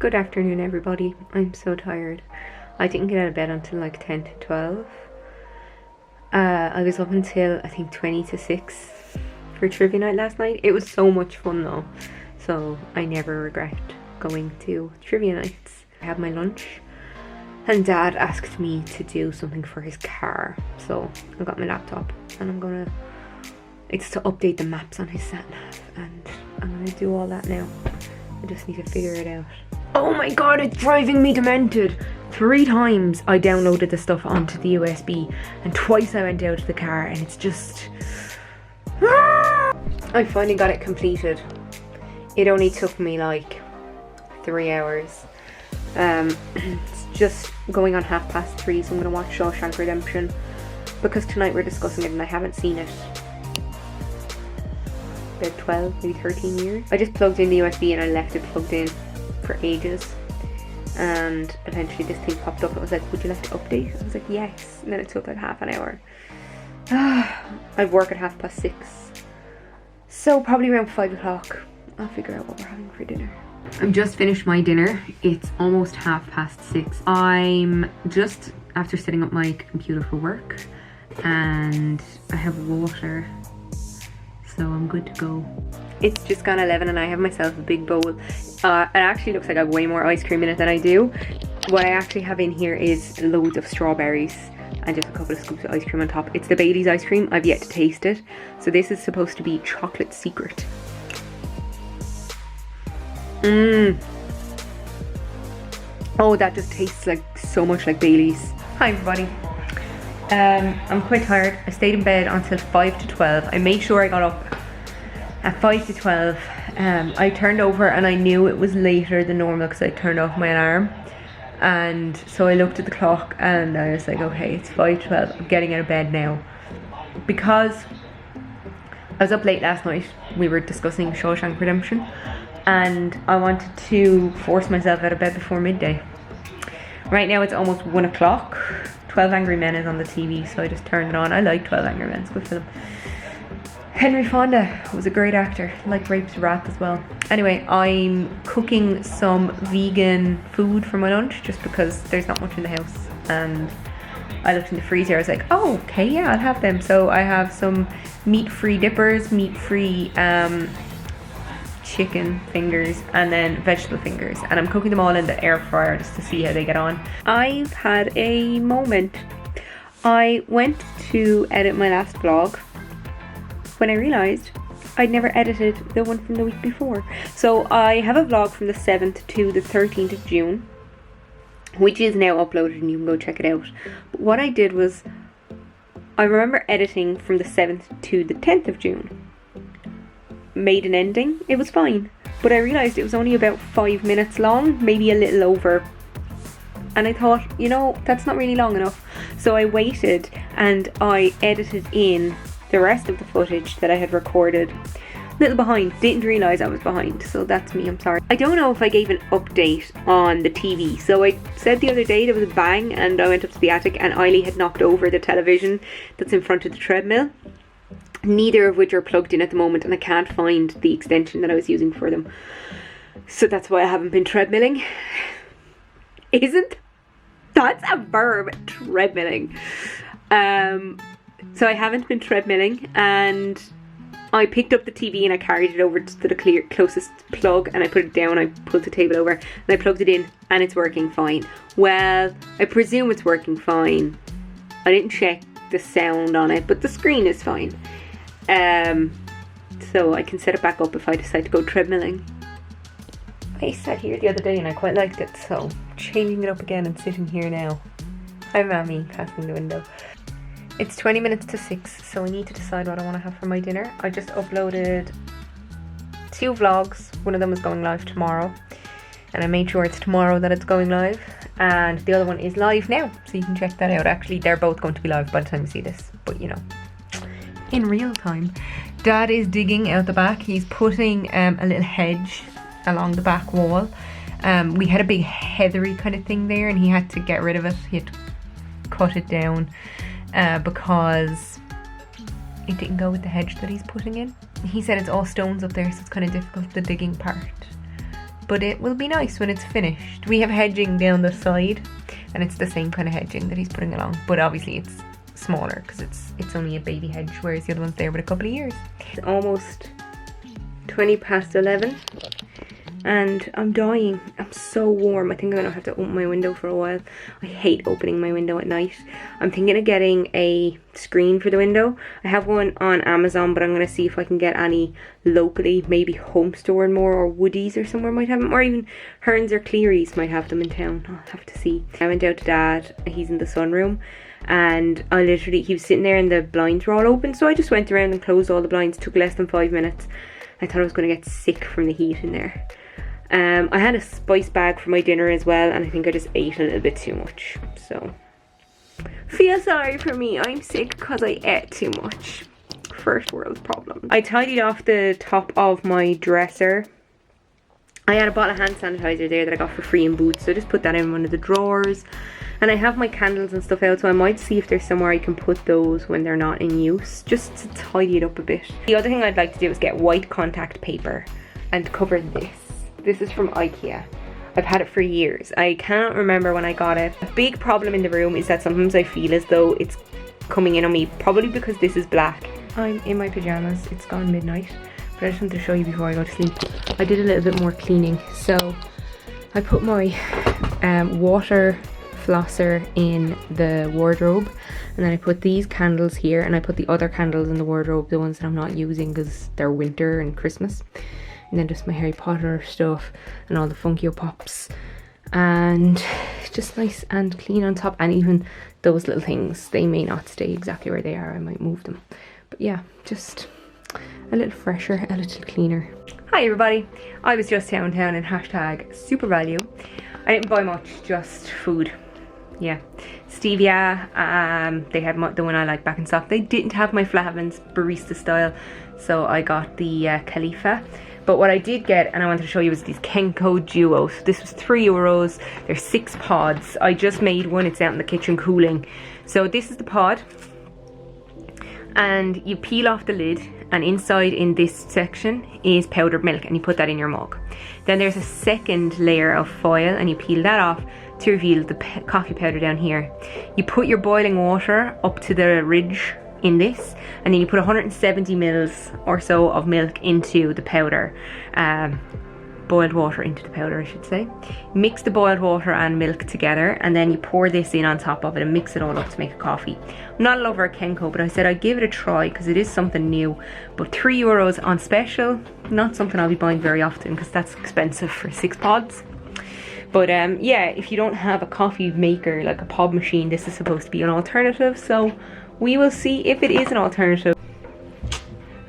Good afternoon, everybody. I'm so tired. I didn't get out of bed until like 10 to 12. I was up until I think 20 to 6 for trivia night last night. It was so much fun though, so I never regret going to trivia nights. I had my lunch and Dad asked me to do something for his car, so I got my laptop and it's to update the maps on his sat nav, and I'm gonna do all that now. I just need to figure it out. Oh my god, it's driving me demented! 3 times I downloaded the stuff onto the USB and twice I went out to the car, and it's just... I finally got it completed. It only took me like 3 hours. It's just going on 3:30, so I'm gonna watch Shawshank Redemption because tonight we're discussing it and I haven't seen it about 12, maybe 13 years. I just plugged in the USB and I left it plugged in for ages, and eventually this thing popped up. It was like, would you like to update? I was like, yes, and then it took like half an hour. I work at 6:30, so probably around 5 o'clock I'll figure out what we're having for dinner. I've just finished my dinner. It's almost 6:30. I'm just after setting up my computer for work and I have water, so I'm good to go. It's just gone 11 and I have myself a big bowl. It actually looks like I have way more ice cream in it than I do. What I actually have in here is loads of strawberries and just a couple of scoops of ice cream on top. It's the Bailey's ice cream. I've yet to taste it. So this is supposed to be chocolate secret. Oh, that just tastes like so much like Bailey's. Hi everybody. I'm quite tired. I stayed in bed until 5 to 12. I made sure I got up at 5 to 12. I turned over and I knew it was later than normal because I turned off my alarm. And so I looked at the clock and I was like, okay, it's 5 to 12. I'm getting out of bed now. Because I was up late last night. We were discussing Shawshank Redemption. And I wanted to force myself out of bed before midday. Right now it's almost 1 o'clock. 12 Angry Men is on the TV, so I just turned it on. I like 12 Angry Men, it's a good film. Henry Fonda was a great actor. I like Rapes Wrath as well. Anyway, I'm cooking some vegan food for my lunch just because there's not much in the house. And I looked in the freezer, I was like, oh, okay, yeah, I'll have them. So I have some meat-free dippers, meat-free chicken fingers, and then vegetable fingers, and I'm cooking them all in the air fryer just to see how they get on. I've had a moment. I went to edit my last vlog when I realised I'd never edited the one from the week before. So I have a vlog from the 7th to the 13th of June, which is now uploaded and you can go check it out. But what I did was, I remember editing from the 7th to the 10th of June. Made an ending, it was fine, but I realised it was only about 5 minutes long, maybe a little over, and I thought, you know, that's not really long enough. So I waited and I edited in the rest of the footage that I had recorded. A little behind, didn't realise I was behind, so that's me, I'm sorry. I don't know if I gave an update on the TV. So I said the other day there was a bang and I went up to the attic and Eiley had knocked over the television that's in front of the treadmill. Neither of which are plugged in at the moment, and I can't find the extension that I was using for them. So that's why I haven't been treadmilling. Isn't that's a verb, treadmilling? So I haven't been treadmilling, and I picked up the TV and I carried it over to the closest plug and I put it down. I pulled the table over and I plugged it in, and it's working fine. Well, I presume it's working fine. I didn't check the sound on it, but the screen is fine. So I can set it back up if I decide to go treadmilling. I sat here the other day and I quite liked it, so changing it up again and sitting here now. Hi Mammy, passing the window. It's 20 minutes to 6, so I need to decide what I want to have for my dinner. I just uploaded 2 vlogs. One of them is going live tomorrow, and I made sure it's tomorrow that it's going live, and the other one is live now, so you can check that out. Actually, they're both going to be live by the time you see this, but you know, in real time. Dad is digging out the back. He's putting a little hedge along the back wall. We had a big heathery kind of thing there and he had to get rid of it. He had to cut it down because it didn't go with the hedge that he's putting in. He said it's all stones up there, so it's kind of difficult, the digging part. but it will be nice when it's finished. We have hedging down the side, and it's the same kind of hedging that he's putting along, but obviously it's smaller because it's only a baby hedge, whereas the other one's there with a couple of years. It's almost 20 past 11 and I'm dying. I'm so warm. I think I'm gonna have to open my window for a while. I hate opening my window at night. I'm thinking of getting a screen for the window. I have one on Amazon, but I'm gonna see if I can get any locally. Maybe Home Store and More or Woodies or somewhere might have them, or even Hearns or Cleary's might have them in town. I'll have to see. I went out to Dad. He's in the sunroom, and he was sitting there and the blinds were all open, so I just went around and closed all the blinds. It took less than 5 minutes. I thought I was going to get sick from the heat in there. I had a spice bag for my dinner as well, and I think I just ate a little bit too much. So, feel sorry for me. I'm sick because I ate too much. First world problem. I tidied off the top of my dresser. I had a bottle of hand sanitizer there that I got for free in Boots, so I just put that in one of the drawers. And I have my candles and stuff out, so I might see if there's somewhere I can put those when they're not in use, just to tidy it up a bit. The other thing I'd like to do is get white contact paper and cover this. This is from IKEA. I've had it for years. I cannot remember when I got it. A big problem in the room is that sometimes I feel as though it's coming in on me, probably because this is black. I'm in my pajamas. It's gone midnight, but I just wanted to show you before I go to sleep. I did a little bit more cleaning. So I put my water flosser in the wardrobe, and then I put these candles here, and I put the other candles in the wardrobe, the ones that I'm not using because they're winter and Christmas. And then just my Harry Potter stuff and all the Funkio Pops, and just nice and clean on top. And even those little things, they may not stay exactly where they are. I might move them, but yeah, just a little fresher, a little cleaner. Hi everybody, I was just downtown in #SuperValue. I didn't buy much, just food. Yeah, stevia. They had the one I like back in stock. They didn't have my Flahavans barista style, so I got the Khalifa. But what I did get, and I wanted to show you, was these Kenko Duos. This was €3. There's 6 pods. I just made one. It's out in the kitchen cooling. So this is the pod, and you peel off the lid, and inside in this section is powdered milk, and you put that in your mug. Then there's a second layer of foil, and you peel that off to reveal the coffee powder down here. You put your boiling water up to the ridge in this, and then you put 170 mils or so of milk into the powder, boiled water into the powder I should say. Mix the boiled water and milk together, and then you pour this in on top of it and mix it all up to make a coffee. I'm not a lover of Kenko, but I said I'd give it a try because it is something new. But €3 on special, not something I'll be buying very often because that's expensive for 6 pods. But yeah, if you don't have a coffee maker, like a pod machine, this is supposed to be an alternative, so we will see if it is an alternative.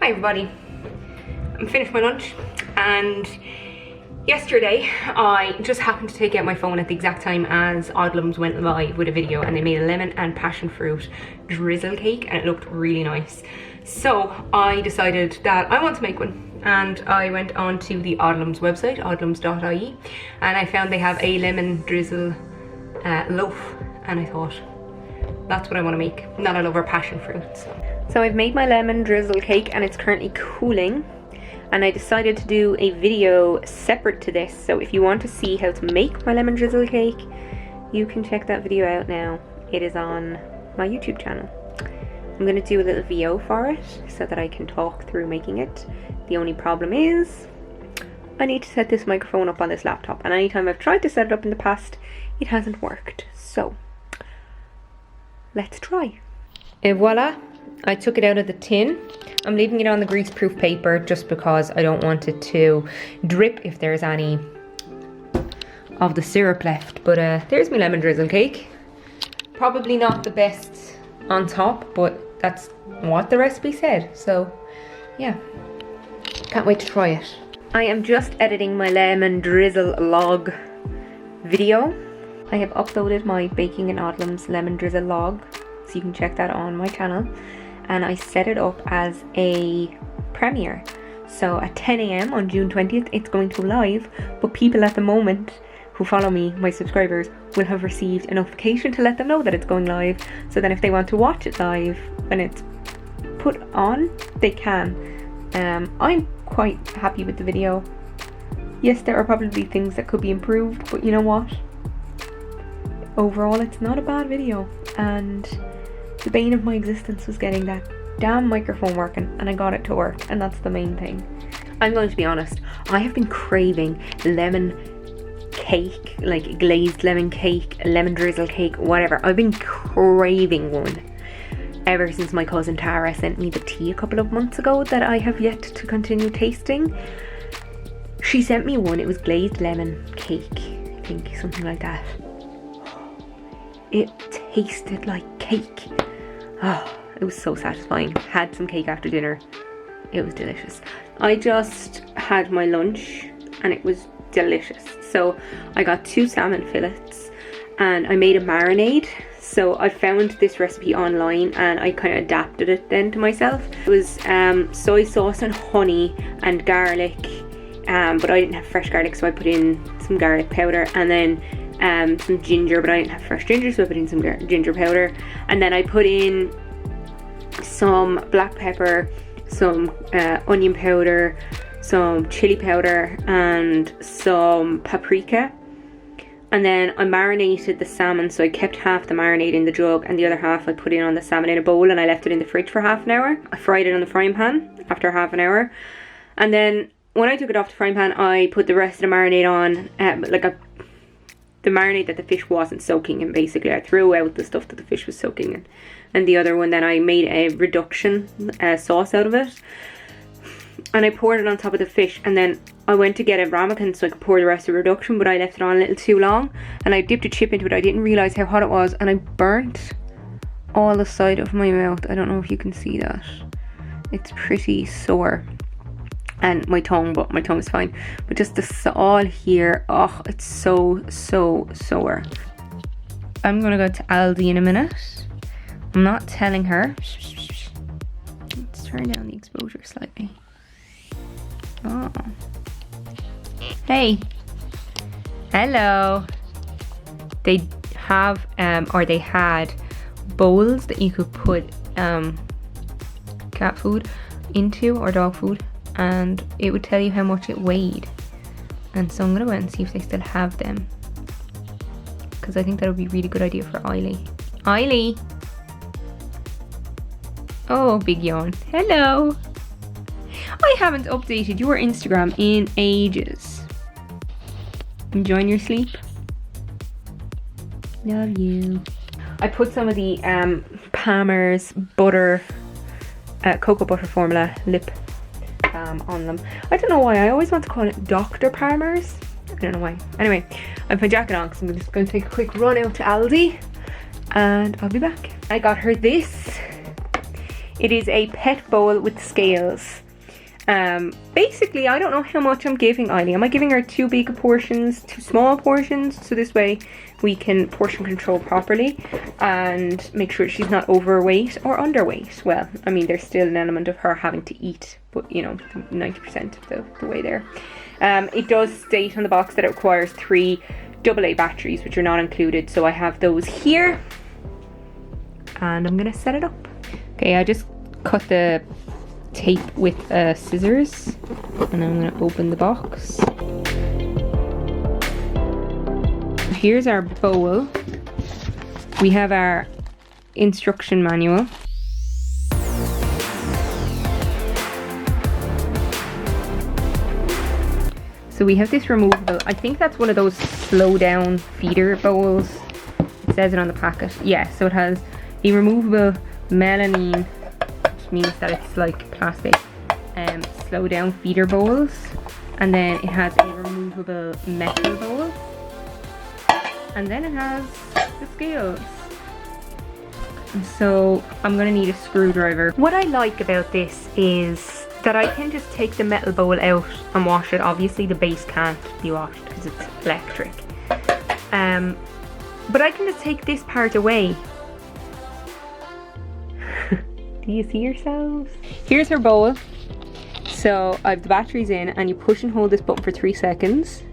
Hi everybody, I'm finished my lunch, and yesterday I just happened to take out my phone at the exact time as Oddlums went live with a video, and they made a lemon and passion fruit drizzle cake, and it looked really nice. So I decided that I want to make one, and I went on to the Oddlums website, oddlums.ie, and I found they have a lemon drizzle loaf, and I thought, that's what I want to make. Not a lover of passion fruit. So I've made my lemon drizzle cake, and it's currently cooling, and I decided to do a video separate to this. So if you want to see how to make my lemon drizzle cake, you can check that video out now. It is on my YouTube channel. I'm going to do a little VO for it so that I can talk through making it. The only problem is I need to set this microphone up on this laptop, and anytime I've tried to set it up in the past, it hasn't worked. So let's try. And voila, I took it out of the tin. I'm leaving it on the greaseproof paper just because I don't want it to drip if there's any of the syrup left. But there's my lemon drizzle cake. Probably not the best on top, but that's what the recipe said. So yeah, can't wait to try it. I am just editing my lemon drizzle log video. I have uploaded my Baking and Oddlums lemon drizzle log, so you can check that on my channel. And I set it up as a premiere. So at 10 AM on June 20th, it's going to go live. But people at the moment who follow me, my subscribers, will have received a notification to let them know that it's going live. So then if they want to watch it live when it's put on, they can. I'm quite happy with the video. Yes, there are probably things that could be improved, but you know what? Overall, it's not a bad video, and the bane of my existence was getting that damn microphone working, and I got it to work, and that's the main thing. I'm going to be honest, I have been craving lemon cake, like glazed lemon cake, lemon drizzle cake, whatever. I've been craving one ever since my cousin Tara sent me the tea a couple of months ago that I have yet to continue tasting. She sent me one, it was glazed lemon cake, I think, something like that. It tasted like cake. Oh, it was so satisfying. Had some cake after dinner. It was delicious. I just had my lunch and it was delicious. So I got 2 salmon fillets and I made a marinade. So I found this recipe online and I kind of adapted it then to myself. It was soy sauce and honey and garlic, but I didn't have fresh garlic, so I put in some garlic powder, and then some ginger, but I didn't have fresh ginger, so I put in some ginger powder, and then I put in some black pepper, some onion powder, some chili powder, and some paprika. And then I marinated the salmon, so I kept half the marinade in the jug and the other half I put in on the salmon in a bowl, and I left it in the fridge for half an hour. I fried it on the frying pan after half an hour, and then when I took it off the frying pan, I put the rest of the marinade on, the marinade that the fish wasn't soaking in. Basically I threw out the stuff that the fish was soaking in, and the other one then I made a reduction sauce out of it, and I poured it on top of the fish, and then I went to get a ramekin so I could pour the rest of the reduction, but I left it on a little too long, and I dipped a chip into it. I didn't realise how hot it was, and I burnt all the side of my mouth. I don't know if you can see that. It's pretty sore. And my tongue, but my tongue is fine. But just the all here, oh, it's so sore. I'm gonna go to Aldi in a minute. I'm not telling her. Let's turn down the exposure slightly. Oh. Hey. Hello. They have, or they had bowls that you could put cat food into, or dog food, and it would tell you how much it weighed. And so I'm gonna go out and see if they still have them, because I think that would be a really good idea for Eiley. Eiley! Oh, big yawn. Hello! I haven't updated your Instagram in ages. Enjoying your sleep? Love you. I put some of the Palmer's butter, cocoa butter formula lip on them. I don't know why, I always want to call it Dr. Palmer's. I don't know why. Anyway, I put my jacket on because I'm just going to take a quick run out to Aldi and I'll be back. I got her this. It is a pet bowl with scales. Basically, I don't know how much I'm giving Eiley. Am I giving her 2 big portions, 2 small portions? So this way we can portion control properly and make sure she's not overweight or underweight. Well, I mean, there's still an element of her having to eat, but you know, 90% of the way there. It does state on the box that it requires 3 AA batteries, which are not included. So I have those here and I'm gonna set it up. Okay, I just cut the tape with scissors and I'm going to open the box. Here's our bowl. We have our instruction manual. So we have this removable, I think that's one of those slow down feeder bowls. It says it on the packet. Yeah, so it has a removable melamine, means that it's like plastic slow down feeder bowls, and then it has a removable metal bowl, and then it has the scales. And so I'm gonna need a screwdriver. What I like about this is that I can just take the metal bowl out and wash it. Obviously the base can't be washed because it's electric, but I can just take this part away. Do you see yourselves? Here's her bowl. So I have the batteries in, and you push and hold this button for 3 seconds.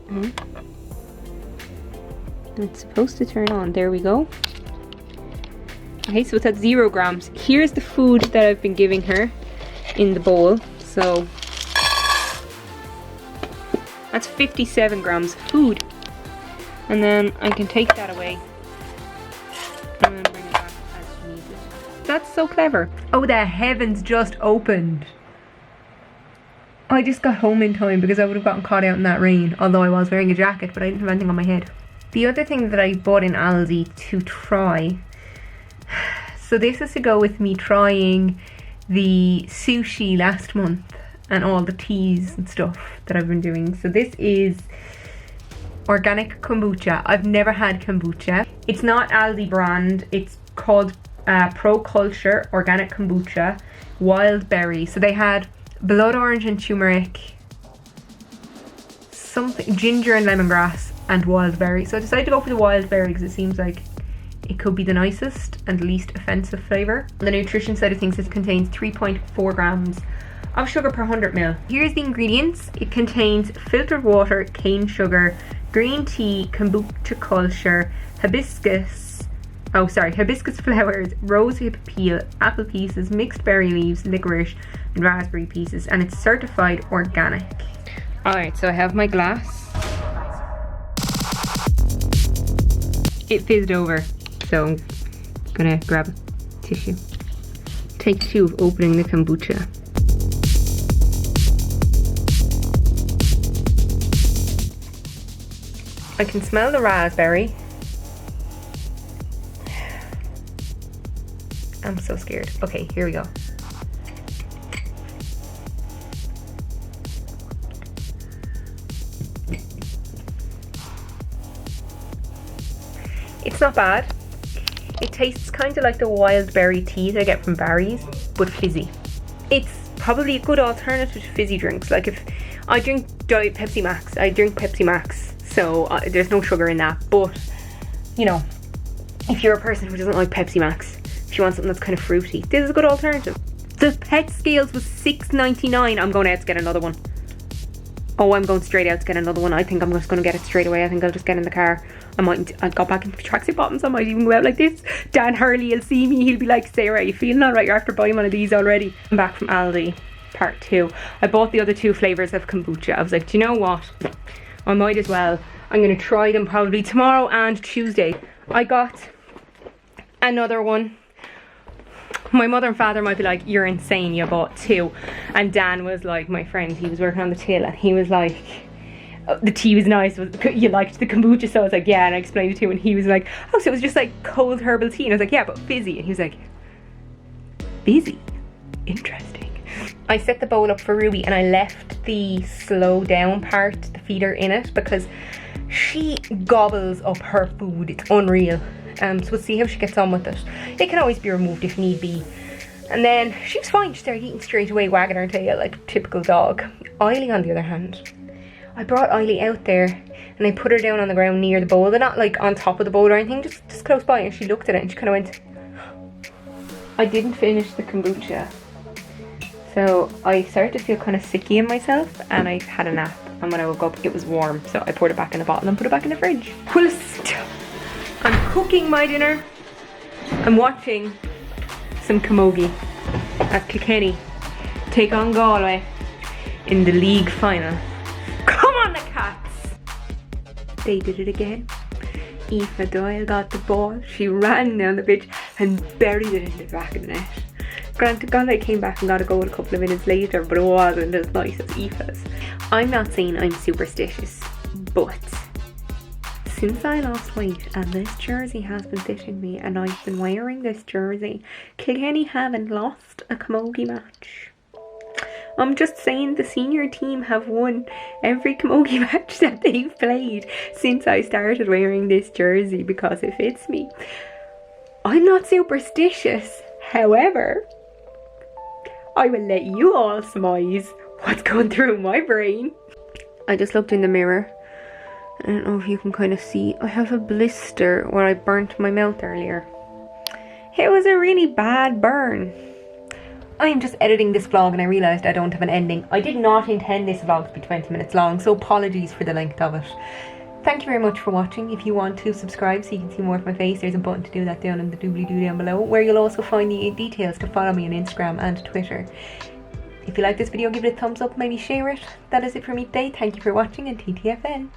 And it's supposed to turn on. There we go. Okay, so it's at 0 grams. Here's the food that I've been giving her in the bowl. So That's 57 grams of food. And then I can take that away and then bring it back as needed. That's so clever. Oh, the heavens just opened. I just got home in time because I would have gotten caught out in that rain, although I was wearing a jacket, but I didn't have anything on my head. The other thing that I bought in Aldi to try, so this is to go with me trying the sushi last month and all the teas and stuff that I've been doing. So this is organic kombucha. I've never had kombucha. It's not Aldi brand. It's called Pro Culture Organic Kombucha Wild Berry. So they had blood orange and turmeric, something ginger and lemongrass, and wild berry. So I decided to go for the wild berry because it seems like it could be the nicest and least offensive flavour. The nutrition side of things, it contains 3.4 grams of sugar per 100 ml. Here's the ingredients. It contains filtered water, cane sugar, green tea, kombucha culture, hibiscus flowers, rosehip peel, apple pieces, mixed berry leaves, licorice, and raspberry pieces, and it's certified organic. Alright, so I have my glass. It fizzed over, so I'm gonna grab a tissue. Take 2 of opening the kombucha. I can smell the raspberry. I'm so scared. Okay, here we go. It's not bad. It tastes kind of like the wild berry tea that I get from Barry's, but fizzy. It's probably a good alternative to fizzy drinks. Like if I drink Diet Pepsi Max, I drink Pepsi Max, so there's no sugar in that. But, you know, if you're a person who doesn't like Pepsi Max, if you want something that's kind of fruity, this is a good alternative. The pet scales was $6.99. I'm going out to get another one. Oh, I'm going straight out to get another one. I think I'm just going to get it straight away. I think I'll just get in the car. I got back into tracksuit bottoms. I might even go out like this. Dan Hurley will see me. He'll be like, Sarah, you feeling alright? You're after buying one of these already. I'm back from Aldi, part 2. I bought the other 2 flavours of kombucha. I was like, do you know what? I might as well. I'm going to try them probably tomorrow and Tuesday. I got another one. My mother and father might be like, you're insane, you bought 2. And Dan was like, my friend, he was working on the till, and he was like, oh, the tea was nice, you liked the kombucha? So I was like, yeah, and I explained it to him, and he was like, oh, so it was just like cold herbal tea? And I was like, yeah, but fizzy. And he was like, fizzy? Interesting. I set the bowl up for Ruby, and I left the slow down part, the feeder, in it, because she gobbles up her food. It's unreal. So we'll see how she gets on with it. It can always be removed if need be. And then she was fine. She started eating straight away, wagging her tail like a typical dog. Eily, on the other hand, I brought Eily out there and I put her down on the ground near the bowl. They're not like on top of the bowl or anything, just close by. And she looked at it and she kind of went. I didn't finish the kombucha, so I started to feel kind of sicky in myself, and I had a nap. And when I woke up, it was warm, so I poured it back in the bottle and put it back in the fridge. I'm cooking my dinner. I'm watching some camogie as Kilkenny take on Galway in the league final. Come on, the Cats! They did it again. Aoife Doyle got the ball. She ran down the pitch and buried it in the back of the net. Granted, Galway came back and got a goal a couple of minutes later, but it wasn't as nice as Aoife's. I'm not saying I'm superstitious, but since I lost weight and this jersey has been fitting me and I've been wearing this jersey, Kilkenny haven't lost a camogie match. I'm just saying the senior team have won every camogie match that they've played since I started wearing this jersey because it fits me. I'm not superstitious, however, I will let you all surmise what's going through my brain. I just looked in the mirror. I don't know if you can kind of see. I have a blister where I burnt my mouth earlier. It was a really bad burn. I am just editing this vlog and I realised I don't have an ending. I did not intend this vlog to be 20 minutes long, so apologies for the length of it. Thank you very much for watching. If you want to subscribe so you can see more of my face, there's a button to do that down in the doobly-doo down below, where you'll also find the details to follow me on Instagram and Twitter. If you like this video, give it a thumbs up, maybe share it. That is it for me today. Thank you for watching, and TTFN.